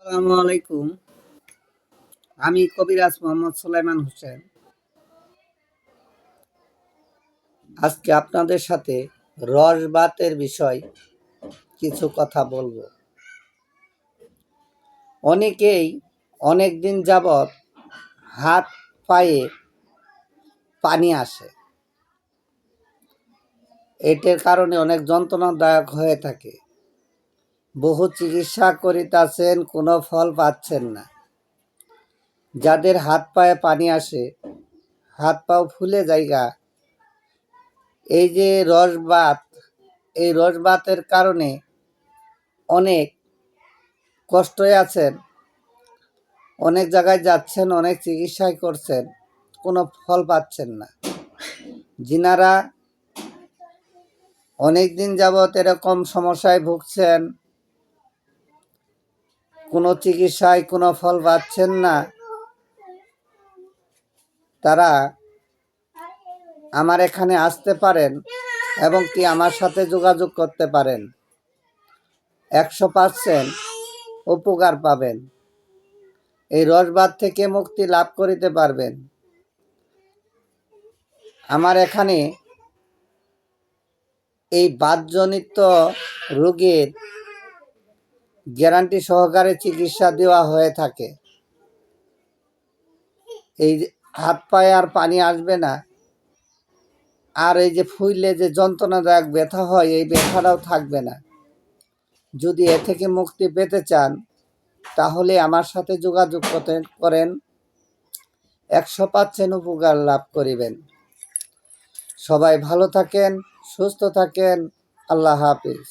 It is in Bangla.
আসসালামু আলাইকুম। আমি কবিরাজ মোহাম্মদ সুলাইমান হোসেন। আজকে আপনাদের সাথে রসবাতের বিষয় কিছু কথা বলবো। অনেকেই অনেক দিন যাবৎ হাত পায়ে পানি আসে, এটার কারণে অনেক যন্ত্রণাদায়ক হয়ে থাকে। বহু চিকিৎসা করিতেছেন, কোনো ফল পাচ্ছেন না। যাদের হাত পায়ে পানি আসে, হাত পাও ফুলে জায়গা, এই যে রসবাত, এই রসবাতের কারণে অনেক কষ্টে আছেন, অনেক জায়গায় যাচ্ছেন, অনেক চিকিৎসাই করছেন, কোনো ফল পাচ্ছেন না। যিনারা অনেক দিন যাবৎ এরকম সমস্যায় ভুগছেন, কোনো চিকিৎসায় কোনো ফল পাচ্ছেন না, তারা আমার এখানে আসতে পারেন এবং কি আমার সাথে যোগাযোগ করতে পারেন। 100% উপকার পাবেন। এই রসবাত থেকে মুক্তি লাভ করিতে পারবেন। আমার এখানে এই বাতজনিত রোগের গ্যারান্টি সহকারে চিকিৎসা দেওয়া হয়ে থাকে। এই হাত পায়ে আর পানি আসবে না, আর এই যে ফুইলে যে যন্ত্রণাদায়ক ব্যথা হয়, এই ব্যথাটাও থাকবে না। যদি এ থেকে মুক্তি পেতে চান তাহলে আমার সাথে যোগাযোগ করেন, 100% উপকার লাভ করিবেন। সবাই ভালো থাকেন, সুস্থ থাকেন। আল্লাহ হাফিজ।